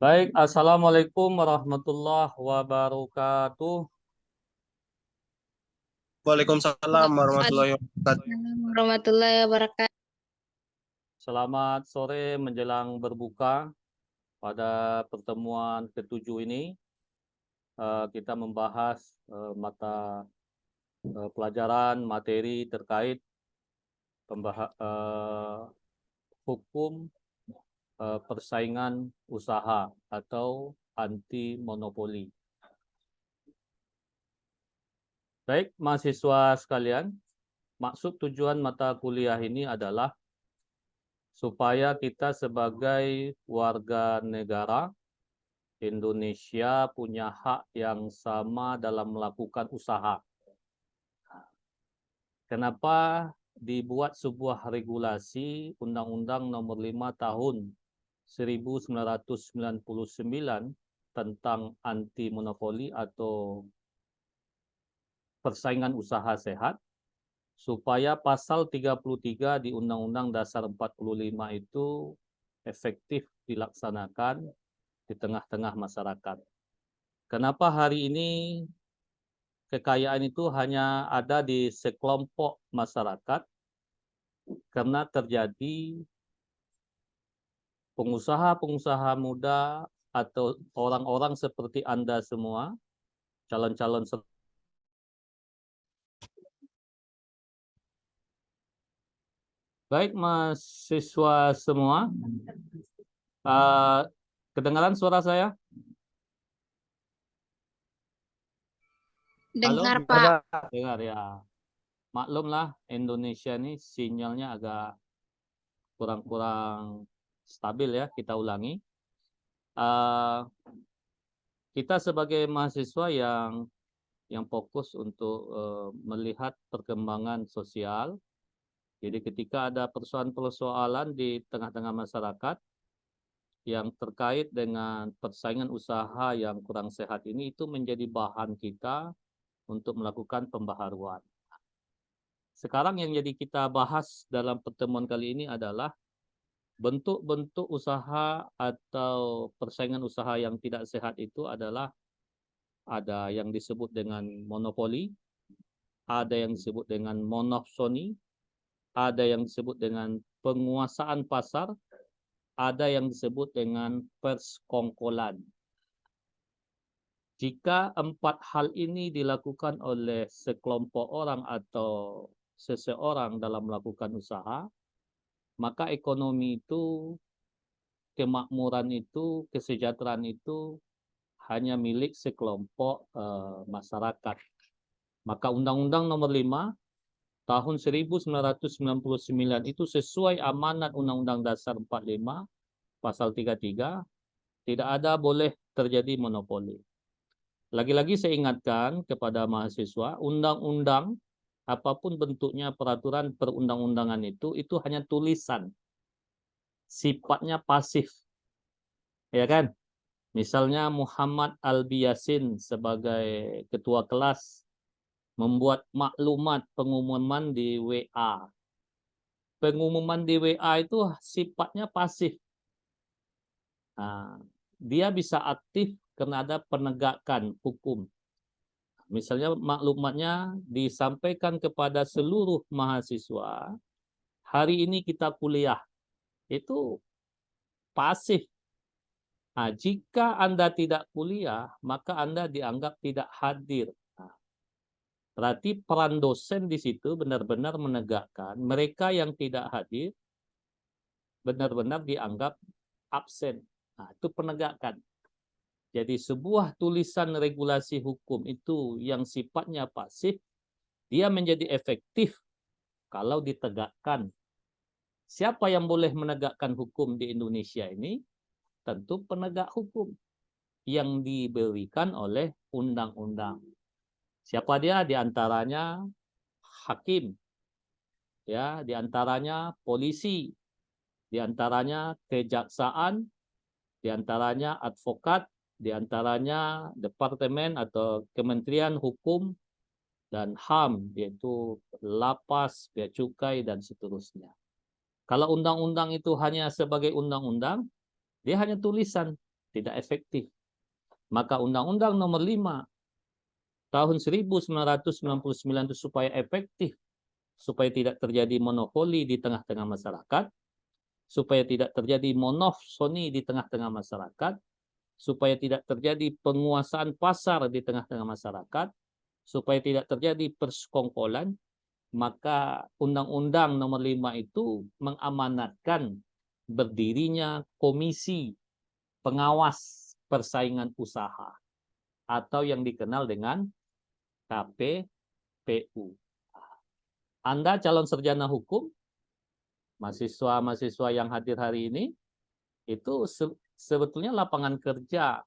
Baik, Assalamualaikum warahmatullahi wabarakatuh. Waalaikumsalam warahmatullahi wabarakatuh. Waalaikumsalam warahmatullahi wabarakatuh. Selamat sore menjelang berbuka. Pada pertemuan ketujuh ini, kita membahas mata pelajaran materi terkait hukum persaingan usaha atau anti monopoli. Baik, mahasiswa sekalian, maksud tujuan mata kuliah ini adalah supaya kita sebagai warga negara Indonesia punya hak yang sama dalam melakukan usaha. Kenapa dibuat sebuah regulasi Undang-Undang Nomor 5 Tahun 1999 tentang anti monopoli atau persaingan usaha sehat, supaya pasal 33 di Undang-Undang Dasar 45 itu efektif dilaksanakan di tengah-tengah masyarakat. Kenapa hari ini kekayaan itu hanya ada di sekelompok masyarakat? Karena terjadi pengusaha-pengusaha muda atau orang-orang seperti Anda semua, calon-calon. Baik, mahasiswa semua, kedengaran suara saya? Dengar, Halo? Pak. Dengar ya. Maklumlah, Indonesia ini sinyalnya agak kurang stabil ya. Kita ulangi. Kita sebagai mahasiswa yang fokus untuk melihat perkembangan sosial. Jadi ketika ada persoalan-persoalan di tengah-tengah masyarakat yang terkait dengan persaingan usaha yang kurang sehat ini, itu menjadi bahan kita untuk melakukan pembaharuan. Sekarang yang jadi kita bahas dalam pertemuan kali ini adalah bentuk-bentuk usaha atau persaingan usaha yang tidak sehat itu adalah ada yang disebut dengan monopoli, ada yang disebut dengan monopsoni, ada yang disebut dengan penguasaan pasar, ada yang disebut dengan persekongkolan. Jika empat hal ini dilakukan oleh sekelompok orang atau seseorang dalam melakukan usaha, maka ekonomi itu, kemakmuran itu, kesejahteraan itu hanya milik sekelompok masyarakat. Maka Undang-Undang Nomor 5 Tahun 1999 itu sesuai amanat Undang-Undang Dasar 45 Pasal 33, tidak ada boleh terjadi monopoli. Lagi-lagi saya ingatkan kepada mahasiswa, undang-undang apapun bentuknya peraturan perundang-undangan itu hanya tulisan. Sifatnya pasif. Ya kan? Misalnya Muhammad Albiyasin sebagai ketua kelas membuat maklumat pengumuman di WA. Pengumuman di WA itu sifatnya pasif. Nah, dia bisa aktif karena ada penegakan hukum. Misalnya maklumatnya disampaikan kepada seluruh mahasiswa, hari ini kita kuliah. Itu pasif. Nah, jika Anda tidak kuliah, maka Anda dianggap tidak hadir. Nah, berarti peran dosen di situ benar-benar menegakkan mereka yang tidak hadir benar-benar dianggap absen. Nah, itu penegakan. Jadi sebuah tulisan regulasi hukum itu yang sifatnya pasif, dia menjadi efektif kalau ditegakkan. Siapa yang boleh menegakkan hukum di Indonesia ini? Tentu penegak hukum yang diberikan oleh undang-undang. Siapa dia? Di antaranya hakim, ya, di antaranya polisi, di antaranya kejaksaan, di antaranya advokat, di antaranya Departemen atau Kementerian Hukum dan HAM, yaitu Lapas, Bea Cukai, dan seterusnya. Kalau undang-undang itu hanya sebagai undang-undang, dia hanya tulisan. tidak efektif. Maka Undang-Undang Nomor 5 tahun 1999 itu supaya efektif, supaya tidak terjadi monopoli di tengah-tengah masyarakat, supaya tidak terjadi monopsoni di tengah-tengah masyarakat, supaya tidak terjadi penguasaan pasar di tengah-tengah masyarakat, supaya tidak terjadi persekongkolan, maka Undang-Undang Nomor 5 itu mengamanatkan berdirinya Komisi Pengawas Persaingan Usaha atau yang dikenal dengan KPPU. Anda calon sarjana hukum, mahasiswa-mahasiswa yang hadir hari ini, itu sebetulnya lapangan kerja.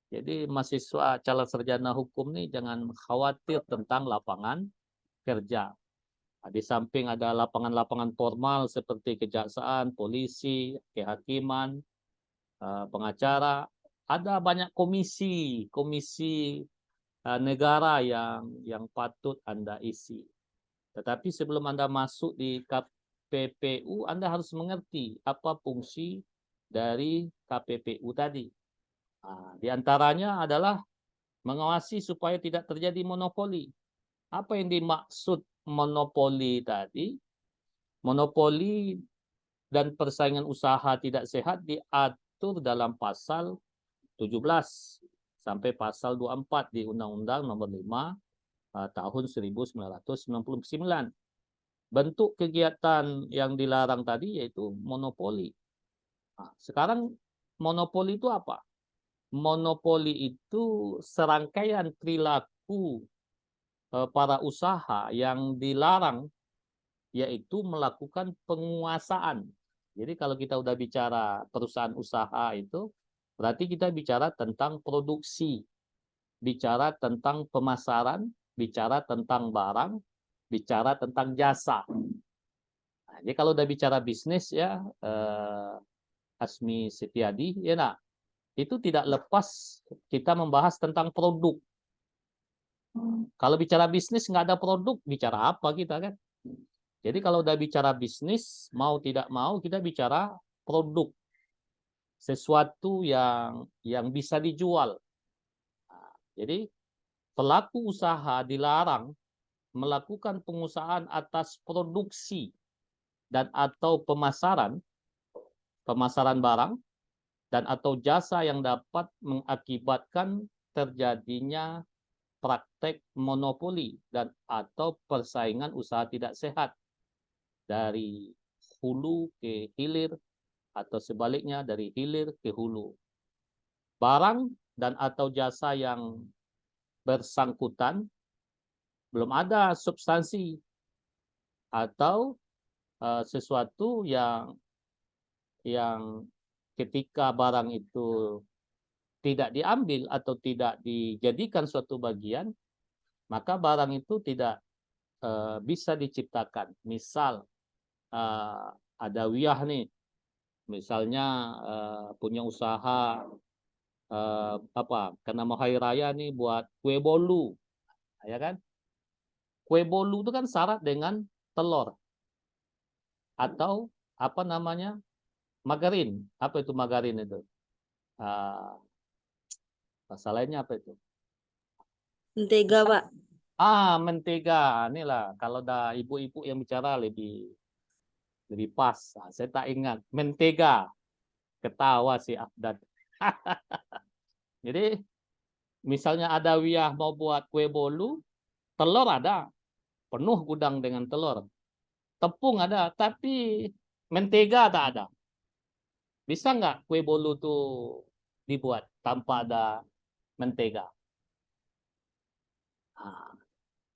Jadi mahasiswa calon sarjana hukum nih jangan khawatir tentang lapangan kerja. Di samping ada lapangan-lapangan formal seperti kejaksaan, polisi, kehakiman, pengacara, ada banyak komisi negara yang patut Anda isi. Tetapi sebelum Anda masuk di KPPU, Anda harus mengerti apa fungsi dari KPPU tadi. Di antaranya adalah mengawasi supaya tidak terjadi monopoli. Apa yang dimaksud monopoli tadi? Monopoli dan persaingan usaha tidak sehat diatur dalam pasal 17 sampai pasal 24 di Undang-Undang Nomor 5 tahun 1999. Bentuk kegiatan yang dilarang tadi yaitu monopoli. Sekarang monopoli itu apa? Monopoli itu serangkaian perilaku para usaha yang dilarang, yaitu melakukan penguasaan. Jadi kalau kita udah bicara perusahaan usaha itu, berarti kita bicara tentang produksi, bicara tentang pemasaran, bicara tentang barang, bicara tentang jasa. Nah, jadi kalau udah bicara bisnis ya, Asmi Setiadi, ya nak, itu tidak lepas kita membahas tentang produk. Kalau bicara bisnis nggak ada produk, bicara apa kita kan? Jadi kalau udah bicara bisnis, mau tidak mau kita bicara produk, sesuatu yang bisa dijual. Nah, jadi pelaku usaha dilarang melakukan pengusahaan atas produksi dan atau pemasaran barang dan atau jasa yang dapat mengakibatkan terjadinya praktek monopoli dan atau persaingan usaha tidak sehat dari hulu ke hilir atau sebaliknya dari hilir ke hulu. Barang dan atau jasa yang bersangkutan belum ada substansi atau sesuatu yang ketika barang itu tidak diambil atau tidak dijadikan suatu bagian, maka barang itu tidak bisa diciptakan. Misal ada wiyah nih, misalnya punya usaha karena mau hari raya nih buat kue bolu, ya kan? Kue bolu itu kan syarat dengan telur atau apa namanya margarin. Apa itu margarin itu? Masalahnya apa itu? Mentega, Pak. Mentega. Inilah kalau ada ibu-ibu yang bicara lebih pas. Saya tak ingat. Mentega. Ketawa si Afdan. Jadi misalnya ada wiyah mau buat kue bolu, telur ada, penuh gudang dengan telur. Tepung ada, tapi mentega tak ada. Bisa nggak kue bolu tuh dibuat tanpa ada mentega?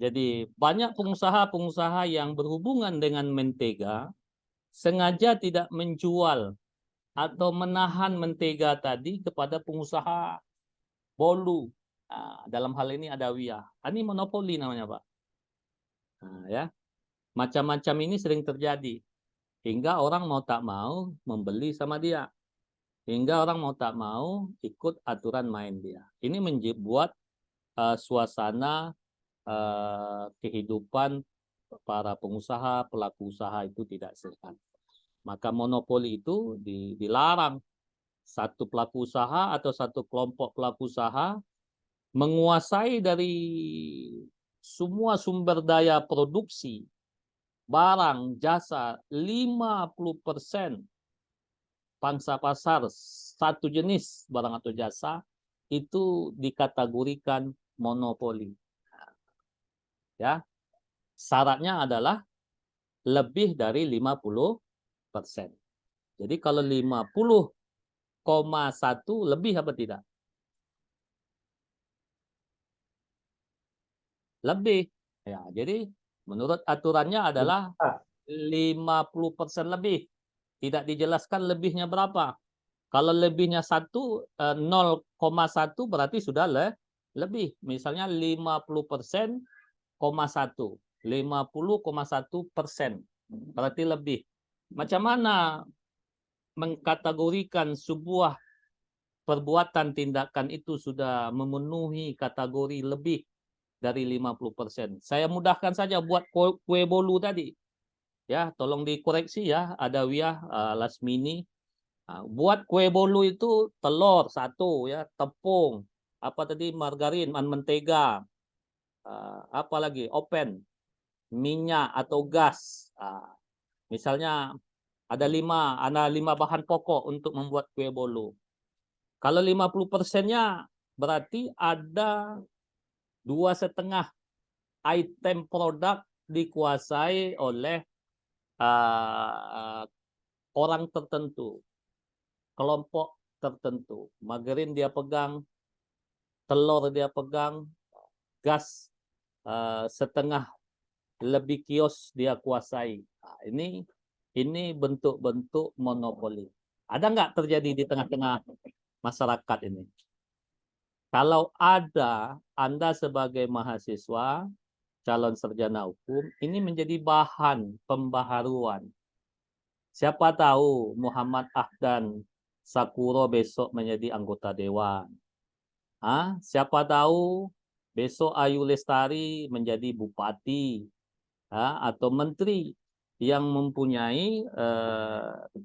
Jadi banyak pengusaha-pengusaha yang berhubungan dengan mentega sengaja tidak menjual atau menahan mentega tadi kepada pengusaha bolu. Dalam hal ini ada wiyah. Ini monopoli namanya, Pak. Ya, macam-macam ini sering terjadi hingga orang mau tak mau membeli sama dia, hingga orang mau tak mau ikut aturan main dia. Ini membuat suasana kehidupan para pengusaha, pelaku usaha itu tidak sehat. Maka monopoli itu dilarang satu pelaku usaha atau satu kelompok pelaku usaha menguasai dari semua sumber daya produksi, barang, jasa, 50% pangsa pasar satu jenis barang atau jasa itu dikategorikan monopoli. Ya, syaratnya adalah lebih dari 50%. Jadi kalau 50,1 lebih apa tidak? Lebih. Ya, jadi menurut aturannya adalah 50% lebih. Tidak dijelaskan lebihnya berapa. Kalau lebihnya 0,1 berarti sudah lebih. Misalnya 50%, 50,1% berarti lebih. Macam mana mengkategorikan sebuah perbuatan tindakan itu sudah memenuhi kategori lebih dari 50%? Saya mudahkan saja buat kue bolu tadi. Ya, tolong dikoreksi ya, ada Wiyah, Lasmini. Buat kue bolu itu telur satu ya, tepung, apa tadi, margarin, mentega, apa lagi, oven, minyak atau gas. Misalnya ada 5 bahan pokok untuk membuat kue bolu. Kalau 50%-nya berarti ada 2,5 item produk dikuasai oleh orang tertentu, kelompok tertentu. Margarin dia pegang, telur dia pegang, gas setengah lebih kios dia kuasai. Ini bentuk-bentuk monopoli. Ada nggak terjadi di tengah-tengah masyarakat ini? Kalau ada, Anda sebagai mahasiswa, calon sarjana hukum, ini menjadi bahan pembaharuan. Siapa tahu Muhammad Ahdan Sakuro besok menjadi anggota dewan. Siapa tahu besok Ayu Lestari menjadi bupati atau menteri yang mempunyai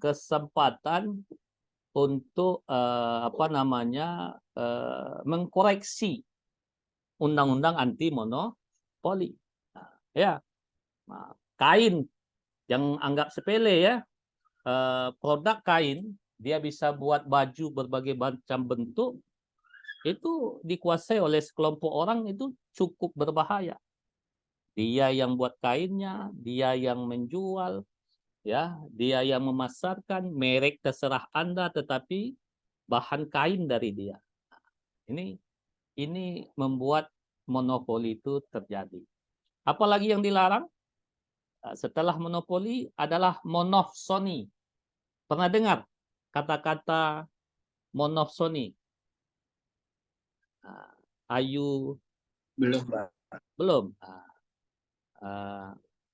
kesempatan untuk mengkoreksi undang-undang anti monopoli. Ya, kain yang anggap sepele ya, produk kain dia bisa buat baju berbagai macam bentuk, itu dikuasai oleh sekelompok orang, itu cukup berbahaya. Dia yang buat kainnya, dia yang menjual, ya, dia yang memasarkan, merek terserah Anda, tetapi bahan kain dari dia. Ini membuat monopoli itu terjadi. Apalagi yang dilarang setelah monopoli adalah monopsoni. Pernah dengar kata-kata monopsoni? Ayu Belum, Pak. belum.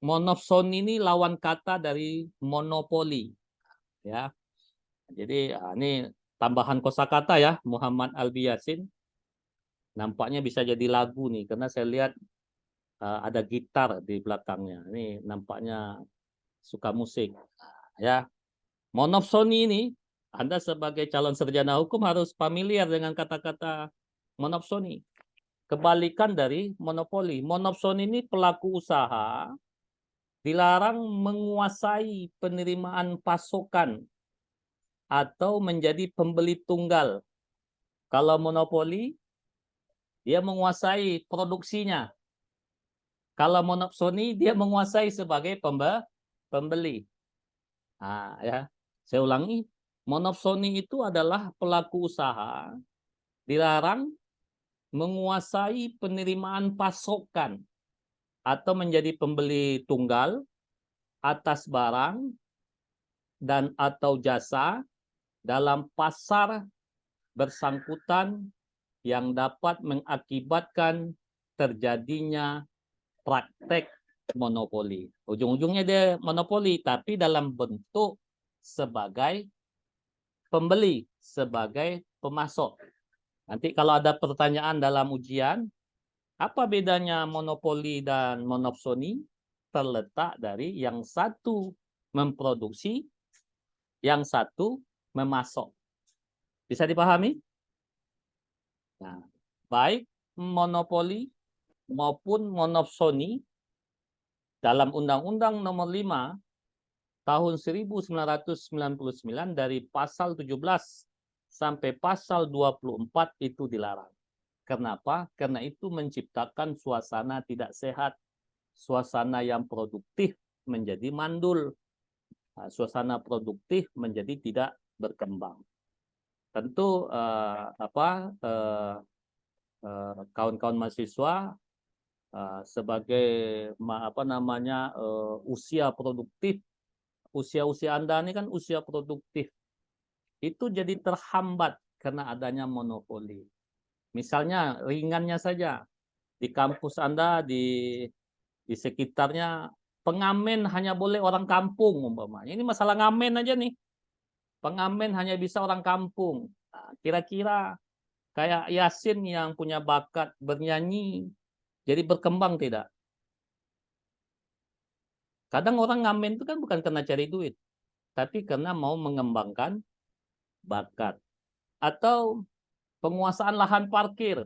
Monopsoni ini lawan kata dari monopoli. Ya, jadi ini tambahan kosakata ya, Muhammad Albi Yasin. Nampaknya bisa jadi lagu nih, karena saya lihat ada gitar di belakangnya. Ini nampaknya suka musik. Ya, monopsoni ini, Anda sebagai calon sarjana hukum harus familiar dengan kata-kata monopsoni. Kebalikan dari monopoli. Monopsoni ini pelaku usaha dilarang menguasai penerimaan pasokan atau menjadi pembeli tunggal. Kalau monopoli, dia menguasai produksinya. Kalau monopsoni, dia menguasai sebagai pembeli. Ya, saya ulangi, monopsoni itu adalah pelaku usaha dilarang menguasai penerimaan pasokan atau menjadi pembeli tunggal atas barang dan atau jasa dalam pasar bersangkutan yang dapat mengakibatkan terjadinya praktek monopoli. Ujung-ujungnya dia monopoli, tapi dalam bentuk sebagai pembeli, sebagai pemasok. Nanti kalau ada pertanyaan dalam ujian, apa bedanya monopoli dan monopsoni? Terletak dari yang satu memproduksi, yang satu memasok. Bisa dipahami? Nah, baik monopoli maupun monopsoni dalam Undang-Undang Nomor 5 Tahun 1999 dari pasal 17 sampai pasal 24 itu dilarang. Kenapa? Karena itu menciptakan suasana tidak sehat, suasana yang produktif menjadi mandul, suasana produktif menjadi tidak berkembang. Tentu kawan-kawan mahasiswa sebagai usia produktif, usia Anda ini kan usia produktif, itu jadi terhambat karena adanya monopoli. Misalnya ringannya saja, di kampus Anda, di sekitarnya, pengamen hanya boleh orang kampung umpamanya. Ini masalah ngamen aja nih. Pengamen hanya bisa orang kampung. Nah, kira-kira kayak Yasin yang punya bakat bernyanyi, jadi berkembang tidak? Kadang orang ngamen itu kan bukan karena cari duit, tapi karena mau mengembangkan bakat. Atau penguasaan lahan parkir.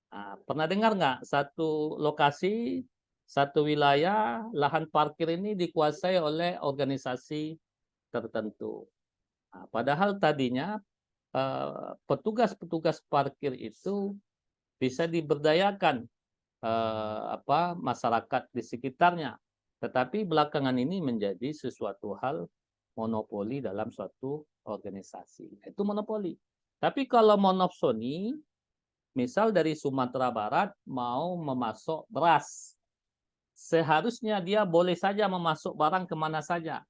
Nah, pernah dengar nggak satu lokasi, satu wilayah, lahan parkir ini dikuasai oleh organisasi tertentu. Nah, padahal tadinya petugas-petugas parkir itu bisa diberdayakan masyarakat di sekitarnya. Tetapi belakangan ini menjadi sesuatu hal monopoli dalam suatu organisasi. Itu monopoli. Tapi kalau monopsoni, misal dari Sumatera Barat mau memasok beras, seharusnya dia boleh saja memasok barang kemana saja.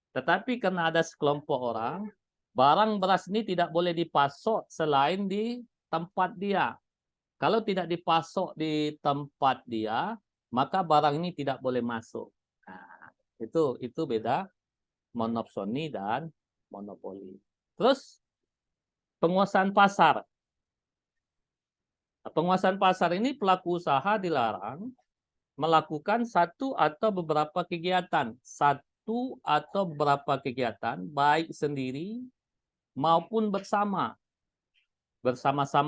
Tetapi karena ada sekelompok orang, barang beras ini tidak boleh dipasok selain di tempat dia. Kalau tidak dipasok di tempat dia, maka barang ini tidak boleh masuk. Nah, itu beda monopsoni dan monopoli. Terus penguasaan pasar. Penguasaan pasar ini pelaku usaha dilarang melakukan satu atau beberapa kegiatan. Satu atau beberapa kegiatan baik sendiri maupun bersama-sama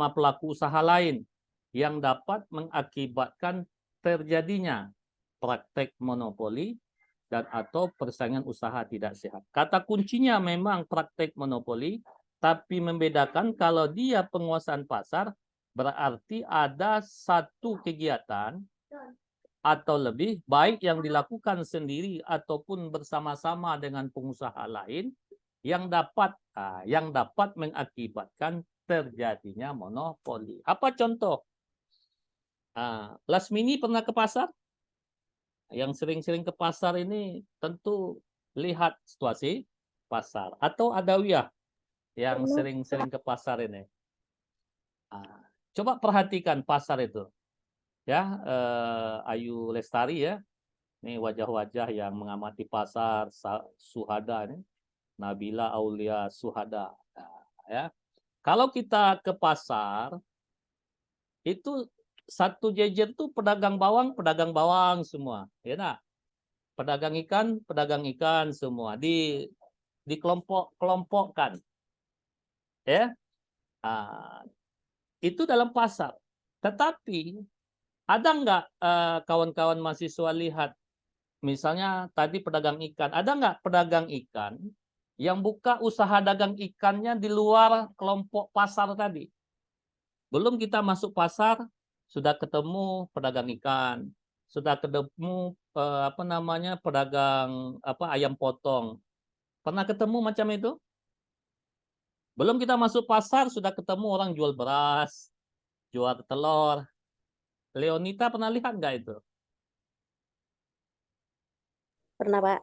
pelaku usaha lain yang dapat mengakibatkan terjadinya praktek monopoli dan atau persaingan usaha tidak sehat. Kata kuncinya memang praktek monopoli, tapi membedakan kalau dia penguasaan pasar berarti ada satu kegiatan atau lebih baik yang dilakukan sendiri ataupun bersama-sama dengan pengusaha lain yang dapat mengakibatkan terjadinya monopoli. Apa contoh? Lasmini pernah ke pasar? Yang sering-sering ke pasar ini tentu lihat situasi pasar. Atau Adawiyah yang sering-sering ke pasar ini. Coba perhatikan pasar itu. Ya, Ayu Lestari ya. Ini wajah-wajah yang mengamati pasar, Suhada ini. Nabila Aulia Suhada. Ya. Kalau kita ke pasar, itu satu jejer tuh pedagang bawang semua, ya nak? Pedagang ikan semua di kelompokkan, ya. Itu dalam pasar. Tetapi ada nggak kawan-kawan mahasiswa lihat, misalnya tadi pedagang ikan, ada nggak pedagang ikan yang buka usaha dagang ikannya di luar kelompok pasar tadi? Belum kita masuk pasar, sudah ketemu pedagang ikan, sudah ketemu pedagang ayam potong. Pernah ketemu macam itu? Belum kita masuk pasar, sudah ketemu orang jual beras, jual telur. Leonita pernah lihat nggak itu? Pernah, Pak.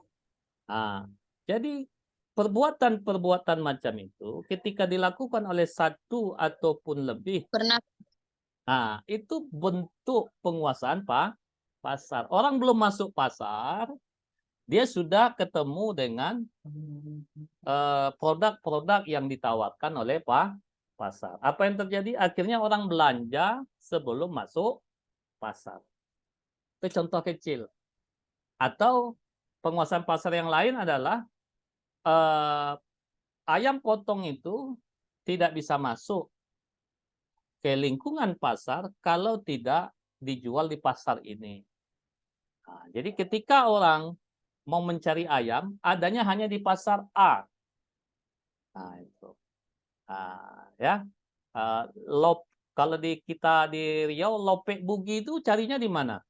Jadi perbuatan-perbuatan macam itu ketika dilakukan oleh satu ataupun lebih, Pernah. itu bentuk penguasaan pasar. Orang belum masuk pasar, dia sudah ketemu dengan produk-produk yang ditawarkan oleh pasar. Apa yang terjadi? Akhirnya orang belanja sebelum masuk pasar. Itu contoh kecil. Atau penguasaan pasar yang lain adalah ayam potong itu tidak bisa masuk ke lingkungan pasar kalau tidak dijual di pasar ini. Nah, jadi ketika orang mau mencari ayam, adanya hanya di pasar A. Nah, itu. Nah, ya. Kalau kita di Riau, Lopek Bugi itu carinya di mana?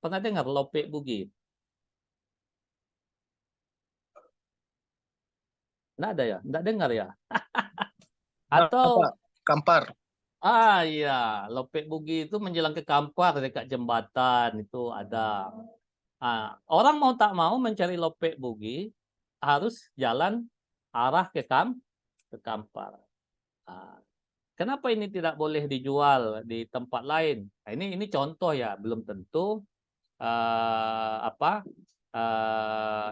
Pernah dengar Lopek Bugi? Nggak ada ya? Nggak dengar ya? Atau Pak, Kampar. iya, Lopek Bugi itu menjelang ke Kampar dekat jembatan itu ada. Orang mau tak mau mencari Lopek Bugi harus jalan arah ke Kampar. Kenapa ini tidak boleh dijual di tempat lain? Nah, ini contoh ya, belum tentu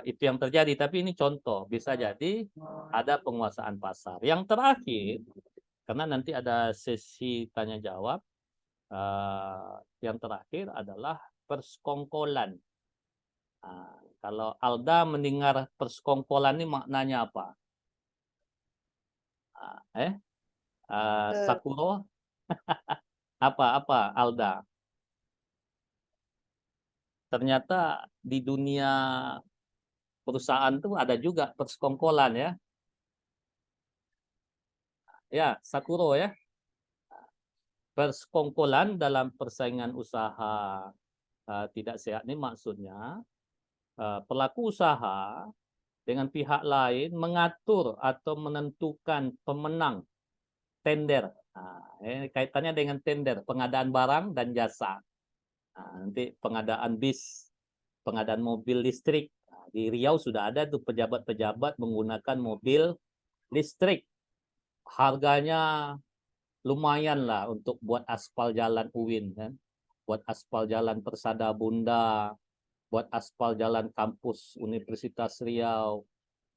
itu yang terjadi, tapi ini contoh. Bisa jadi ada penguasaan pasar. Yang terakhir, karena nanti ada sesi tanya jawab, yang terakhir adalah persekongkolan. Kalau Alda mendengar persekongkolan ini maknanya apa? Sakuro? Apa Alda? Ternyata di dunia perusahaan tuh ada juga persekongkolan ya. Ya, Sakuro ya. Persekongkolan dalam persaingan usaha tidak sehat ini maksudnya pelaku usaha dengan pihak lain mengatur atau menentukan pemenang tender. Ini kaitannya dengan tender, pengadaan barang dan jasa. Nanti pengadaan bis, pengadaan mobil listrik. Di Riau sudah ada tuh pejabat-pejabat menggunakan mobil listrik. Harganya lumayan lah untuk buat aspal jalan UIN kan, buat aspal jalan Persada Bunda, buat aspal jalan kampus Universitas Riau,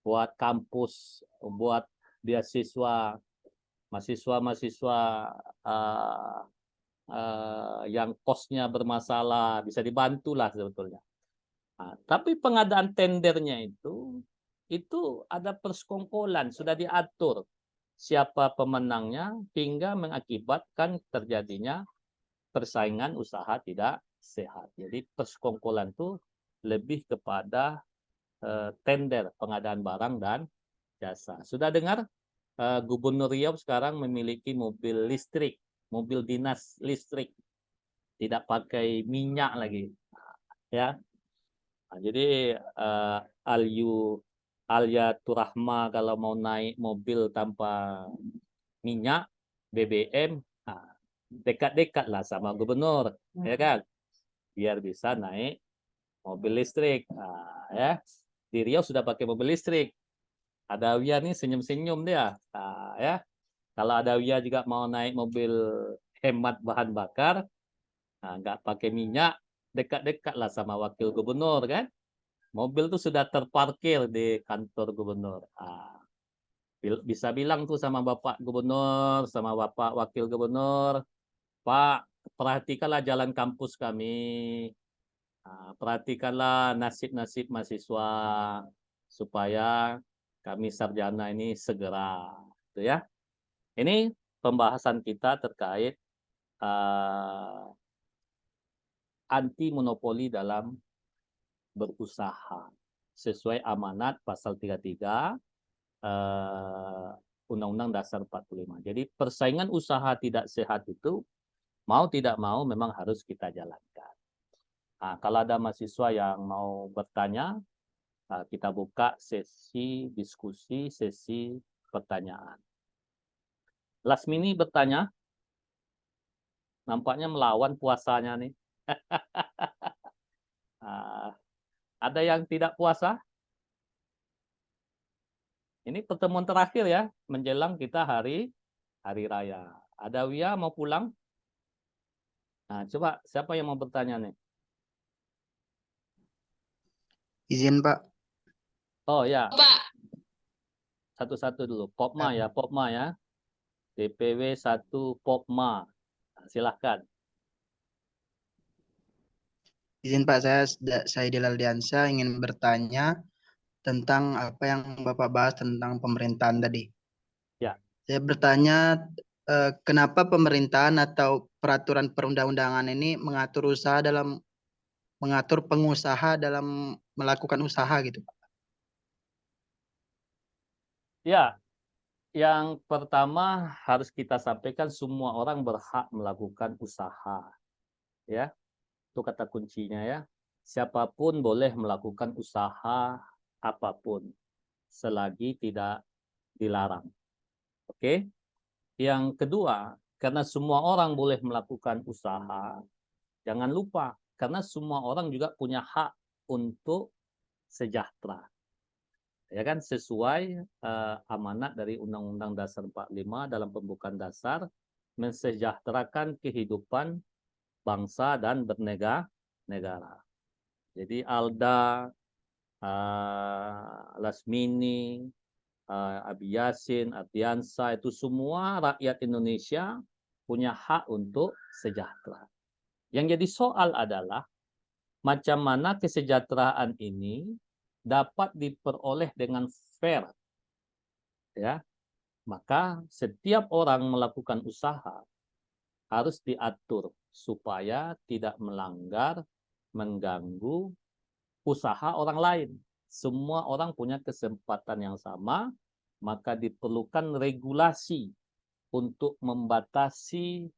buat kampus, buat beasiswa, mahasiswa-mahasiswa yang kosnya bermasalah, bisa dibantulah sebetulnya. Tapi pengadaan tendernya itu ada persekongkolan, sudah diatur siapa pemenangnya hingga mengakibatkan terjadinya persaingan usaha tidak sehat. Jadi persekongkolan itu lebih kepada tender pengadaan barang dan jasa. Sudah dengar Gubernur Riau sekarang memiliki mobil listrik, mobil dinas listrik, tidak pakai minyak lagi, ya. Jadi Alia Turahma kalau mau naik mobil tanpa minyak BBM, dekat-dekat lah sama gubernur, ya kan, biar bisa naik mobil listrik. Ya, di Riau sudah pakai mobil listrik. Ada Wia nih senyum-senyum dia, ya. Kalau ada Wia juga mau naik mobil hemat bahan bakar, nggak pakai minyak, dekat-dekat lah sama wakil gubernur kan. Mobil tuh sudah terparkir di kantor gubernur. Bisa bilang tuh sama Bapak Gubernur, sama Bapak Wakil Gubernur, Pak, perhatikanlah jalan kampus kami, perhatikanlah nasib-nasib mahasiswa, supaya kami sarjana ini segera. Gitu ya. Ini pembahasan kita terkait anti monopoli dalam berusaha sesuai amanat pasal 33 Undang-Undang Dasar 45. Jadi persaingan usaha tidak sehat itu mau tidak mau memang harus kita jalankan. Kalau ada mahasiswa yang mau bertanya, kita buka sesi diskusi, sesi pertanyaan. Lasmini bertanya, nampaknya melawan puasanya nih. Ada yang tidak puasa? Ini pertemuan terakhir ya, menjelang kita hari raya. Ada Wia mau pulang? Coba siapa yang mau bertanya nih? Izin Pak. Oh ya. Pak. Satu-satu dulu. Popma ya. DPW 1 Popma. Silahkan. Izin Pak, saya Dilal Diansa ingin bertanya tentang apa yang Bapak bahas tentang pemerintahan tadi. Ya. Saya bertanya, kenapa pemerintahan atau peraturan perundang-undangan ini mengatur pengusaha dalam melakukan usaha gitu, Pak? Ya, yang pertama harus kita sampaikan semua orang berhak melakukan usaha. Ya, itu kata kuncinya ya. Siapapun boleh melakukan usaha apapun selagi tidak dilarang. Oke. Yang kedua, karena semua orang boleh melakukan usaha, jangan lupa karena semua orang juga punya hak untuk sejahtera. Ya kan, sesuai amanat dari Undang-Undang Dasar 45 dalam pembukaan dasar mensejahterakan kehidupan bangsa dan bernegara. Jadi Alda, Lasmini, Abi Yasin, Ardiansa, itu semua rakyat Indonesia punya hak untuk sejahtera. Yang jadi soal adalah macam mana kesejahteraan ini dapat diperoleh dengan fair. Ya, maka setiap orang melakukan usaha harus diatur supaya tidak melanggar, mengganggu usaha orang lain. Semua orang punya kesempatan yang sama, maka diperlukan regulasi untuk membatasi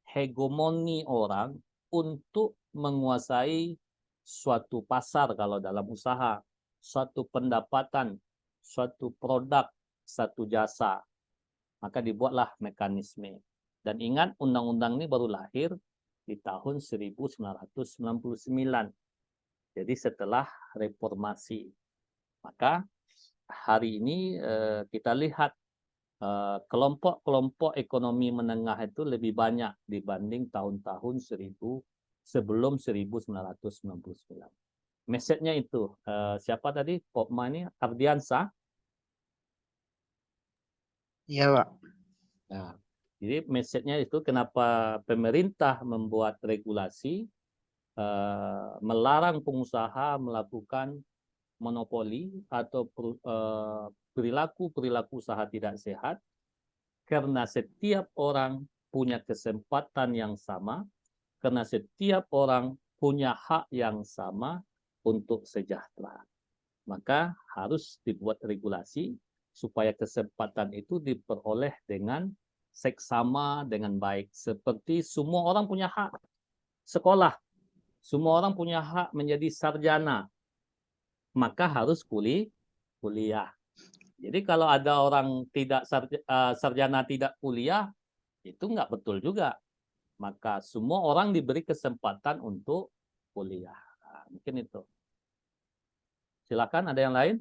hegemoni orang untuk menguasai suatu pasar kalau dalam usaha, suatu pendapatan, suatu produk, satu jasa. Maka dibuatlah mekanisme. Dan ingat, undang-undang ini baru lahir di tahun 1999. Jadi setelah reformasi. Maka hari ini kita lihat kelompok-kelompok ekonomi menengah itu lebih banyak dibanding tahun-tahun sebelum 1999. Message-nya itu, siapa tadi? Popma ini, Ardiansa. Iya, Pak. Nah, jadi message-nya itu kenapa pemerintah membuat regulasi melarang pengusaha melakukan monopoli atau perilaku usaha tidak sehat, karena setiap orang punya kesempatan yang sama, karena setiap orang punya hak yang sama untuk sejahtera. Maka harus dibuat regulasi supaya kesempatan itu diperoleh dengan seksama, dengan baik. Seperti semua orang punya hak sekolah, semua orang punya hak menjadi sarjana, maka harus kuliah. Jadi kalau ada orang tidak sarjana tidak kuliah, itu nggak betul juga. Maka semua orang diberi kesempatan untuk kuliah. Nah, mungkin itu. Silakan, ada yang lain?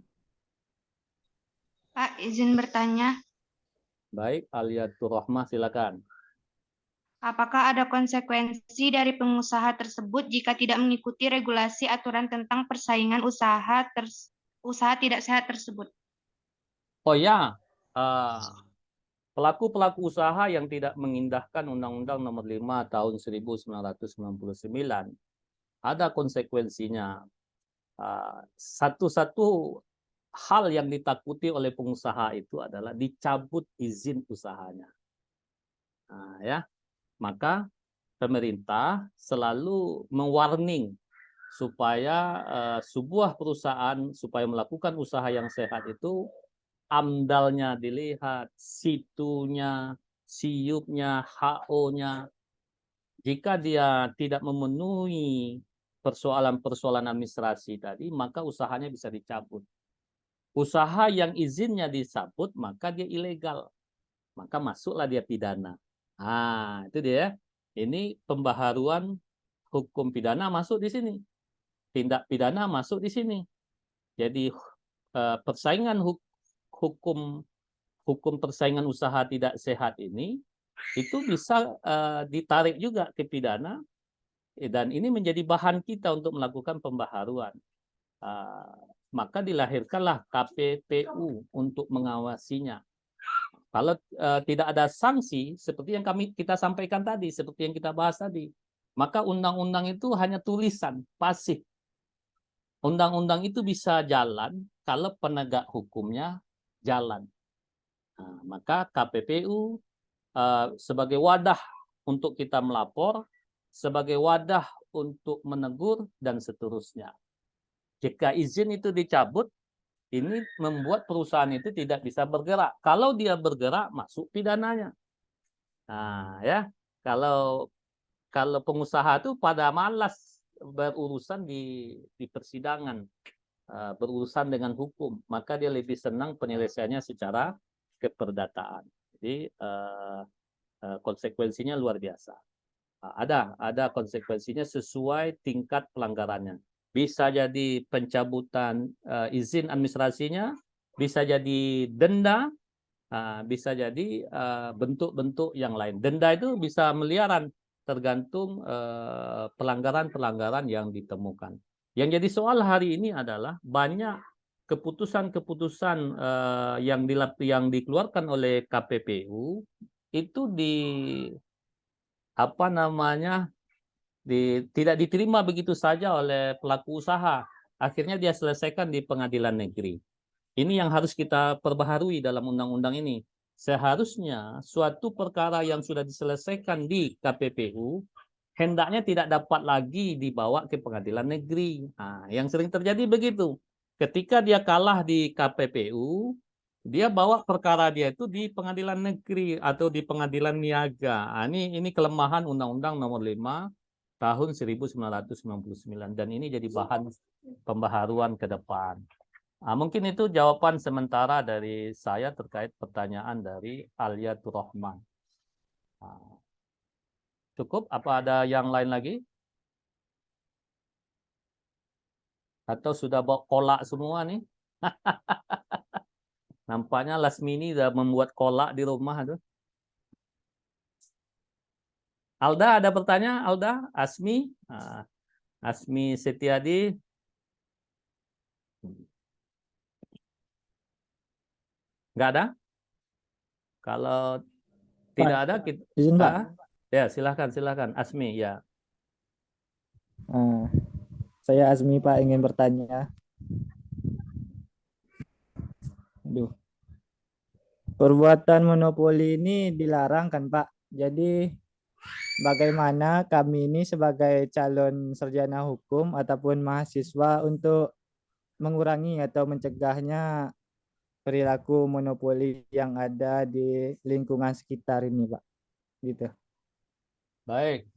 Pak, izin bertanya, Baik, Aliatur Rahmah, silakan. apakah ada konsekuensi dari pengusaha tersebut jika tidak mengikuti regulasi aturan tentang persaingan usaha tidak sehat tersebut? Oh ya, pelaku-pelaku usaha yang tidak mengindahkan Undang-Undang Nomor 5 Tahun 1999 ada konsekuensinya. Satu-satu hal yang ditakuti oleh pengusaha itu adalah dicabut izin usahanya. Nah, ya, maka pemerintah selalu mewarning supaya sebuah perusahaan supaya melakukan usaha yang sehat itu AMDAL-nya dilihat, situnya, siupnya, HO-nya. Jika dia tidak memenuhi persoalan-persoalan administrasi tadi, maka usahanya bisa dicabut. Usaha yang izinnya dicabut, maka dia ilegal. Maka masuklah dia pidana. Nah, itu dia. Ini pembaharuan hukum pidana masuk di sini. Tindak pidana masuk di sini. Jadi persaingan hukum persaingan usaha tidak sehat ini itu bisa ditarik juga ke pidana, dan ini menjadi bahan kita untuk melakukan pembaharuan. Maka dilahirkanlah KPPU untuk mengawasinya. Kalau tidak ada sanksi seperti yang kita sampaikan tadi, seperti yang kita bahas tadi, maka undang-undang itu hanya tulisan, pasif. Undang-undang itu bisa jalan kalau penegak hukumnya jalan. Nah, maka KPPU sebagai wadah untuk kita melapor, sebagai wadah untuk menegur, dan seterusnya. Jika izin itu dicabut, ini membuat perusahaan itu tidak bisa bergerak. Kalau dia bergerak, masuk pidananya. Nah, ya, kalau pengusaha itu pada malas berurusan di persidangan, berurusan dengan hukum, maka dia lebih senang penyelesaiannya secara keperdataan. Jadi konsekuensinya luar biasa. Ada konsekuensinya sesuai tingkat pelanggarannya. Bisa jadi pencabutan izin administrasinya, bisa jadi denda, bisa jadi bentuk-bentuk yang lain. Denda itu bisa miliaran, tergantung pelanggaran-pelanggaran yang ditemukan. Yang jadi soal hari ini adalah banyak keputusan-keputusan yang dikeluarkan oleh KPPU itu tidak diterima begitu saja oleh pelaku usaha. Akhirnya dia selesaikan di pengadilan negeri. Ini yang harus kita perbaharui dalam undang-undang ini. Seharusnya suatu perkara yang sudah diselesaikan di KPPU hendaknya tidak dapat lagi dibawa ke pengadilan negeri. Nah, yang sering terjadi begitu. Ketika dia kalah di KPPU, dia bawa perkara dia itu di pengadilan negeri atau di pengadilan niaga. Nah, ini kelemahan Undang-Undang Nomor 5 tahun 1999, dan ini jadi bahan pembaharuan ke depan. Mungkin itu jawaban sementara dari saya terkait pertanyaan dari Alia Turahman. Cukup? Apa ada yang lain lagi? Atau sudah bawa kolak semua nih? Nampaknya Lasmini sudah membuat kolak di rumah tuh. Alda ada pertanyaan? Alda, Asmi, Asmi Setiadi. Nggak ada? Kalau tidak ada, kita. Izin, Pak. Ya, silakan, Asmi, ya. Saya Asmi, Pak, ingin bertanya. Aduh. Perbuatan monopoli ini dilarang kan, Pak? Jadi bagaimana kami ini sebagai calon sarjana hukum ataupun mahasiswa untuk mengurangi atau mencegahnya perilaku monopoli yang ada di lingkungan sekitar ini, Pak? Gitu. Baik.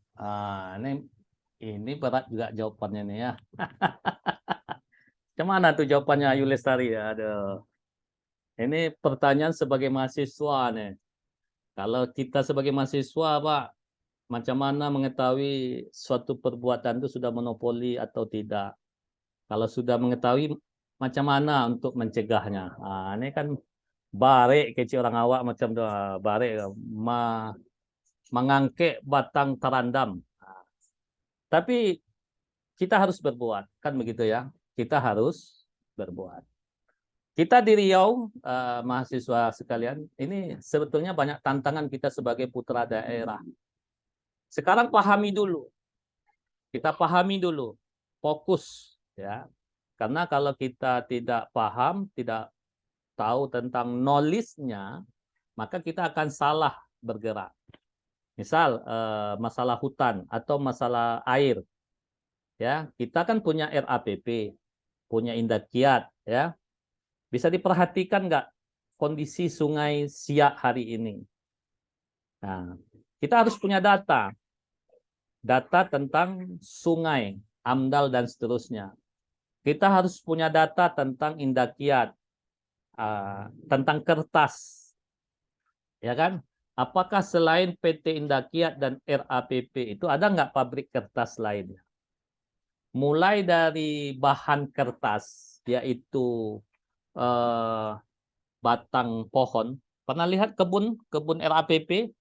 Ini berat juga jawabannya nih ya. Gimana tuh jawabannya Ayu Lestari ya? Aduh. Ini pertanyaan sebagai mahasiswa nih. Kalau kita sebagai mahasiswa, Pak, macam mana mengetahui suatu perbuatan itu sudah monopoli atau tidak? Kalau sudah mengetahui, macam mana untuk mencegahnya? Ini kan barek kecil orang awak macam tu, barek mengangkek batang terandam. Tapi kita harus berbuat, kan begitu ya? Kita harus berbuat. Kita di Riau, mahasiswa sekalian, ini sebetulnya banyak tantangan kita sebagai putra daerah. Sekarang pahami dulu. Kita pahami dulu. Fokus, ya. Karena kalau kita tidak paham, tidak tahu tentang knowledge-nya, maka kita akan salah bergerak. Misal masalah hutan atau masalah air. Ya, kita kan punya RAPP, punya Indakiat, ya. Bisa diperhatikan nggak kondisi Sungai Siak hari ini? Nah, kita harus punya data tentang sungai, AMDAL dan seterusnya. Kita harus punya data tentang Indakiat, tentang kertas, ya kan? Apakah selain PT Indakiat dan RAPP itu ada nggak pabrik kertas lainnya? Mulai dari bahan kertas, yaitu batang pohon. Pernah lihat kebun RAPP?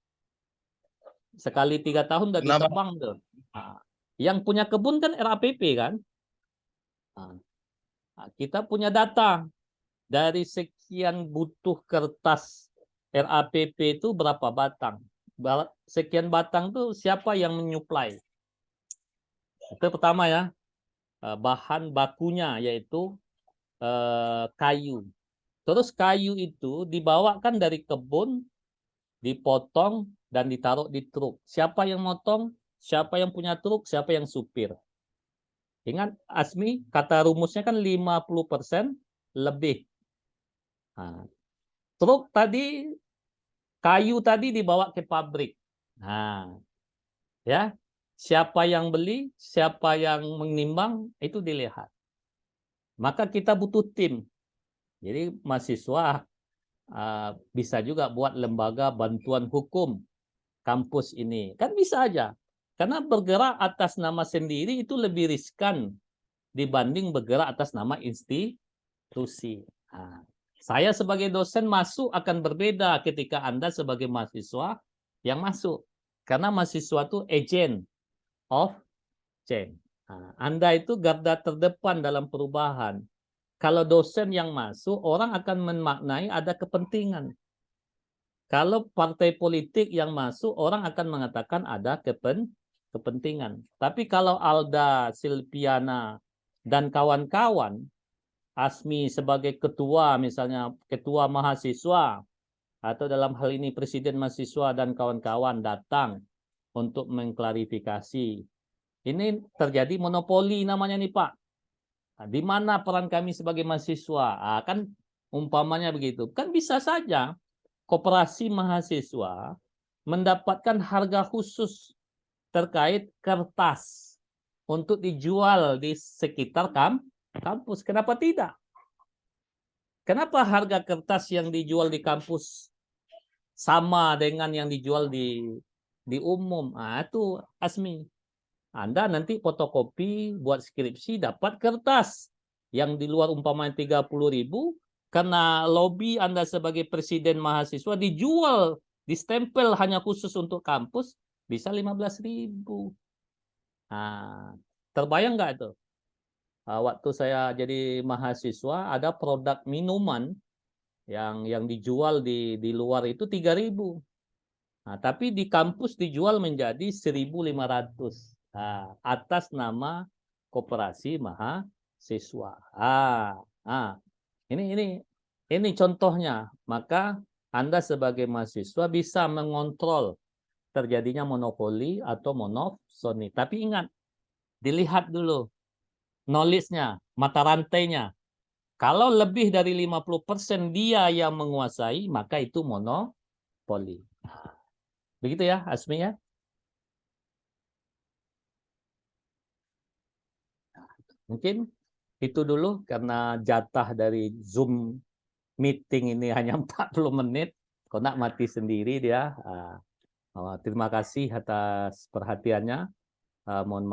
Sekali 3 tahun udah ditebang tuh. Yang punya kebun kan RAPP kan? Kita punya data dari sekian butuh kertas RAPP itu berapa batang. Sekian batang tuh siapa yang menyuplai? Itu pertama ya. Bahan bakunya yaitu kayu. Terus kayu itu dibawakan dari kebun, dipotong, dan ditaruh di truk. Siapa yang motong? Siapa yang punya truk? Siapa yang supir? Ingat, Asmi, kata rumusnya kan 50% lebih. Nah, truk tadi, kayu tadi dibawa ke pabrik. Nah, ya, siapa yang beli, siapa yang menimbang, itu dilihat. Maka kita butuh tim. Jadi mahasiswa bisa juga buat lembaga bantuan hukum kampus ini. Kan bisa aja. Karena bergerak atas nama sendiri itu lebih riskan dibanding bergerak atas nama institusi. Nah, saya sebagai dosen masuk akan berbeda ketika Anda sebagai mahasiswa yang masuk. Karena mahasiswa itu agent of change. Nah, Anda itu garda terdepan dalam perubahan. Kalau dosen yang masuk, orang akan memaknai ada kepentingan. Kalau partai politik yang masuk, orang akan mengatakan ada kepentingan. Tapi kalau Alda, Silpiana, dan kawan-kawan, Asmi sebagai ketua, misalnya ketua mahasiswa, atau dalam hal ini presiden mahasiswa dan kawan-kawan datang untuk mengklarifikasi. Ini terjadi monopoli namanya nih Pak. Nah, di mana peran kami sebagai mahasiswa? Kan umpamanya begitu. Kan bisa saja koperasi mahasiswa mendapatkan harga khusus terkait kertas untuk dijual di sekitar kampus. Kenapa tidak? Kenapa harga kertas yang dijual di kampus sama dengan yang dijual di umum? Itu Asmi. Anda nanti fotokopi buat skripsi dapat kertas yang di luar umpamanya 30.000, karena lobby Anda sebagai presiden mahasiswa dijual, distempel hanya khusus untuk kampus bisa 15.000. Nah, terbayang nggak itu? Waktu saya jadi mahasiswa ada produk minuman yang dijual di luar itu 3.000. Nah, tapi di kampus dijual menjadi 1.500. Atas nama koperasi mahasiswa. Ini contohnya. Maka Anda sebagai mahasiswa bisa mengontrol terjadinya monopoli atau monopsoni. Tapi ingat, dilihat dulu knowledge-nya, mata rantainya. Kalau lebih dari 50% dia yang menguasai, maka itu monopoli. Begitu ya, Asmi ya. Mungkin itu dulu karena jatah dari Zoom meeting ini hanya 40 menit. Kok nak mati sendiri dia. Terima kasih atas perhatiannya. Mohon maaf.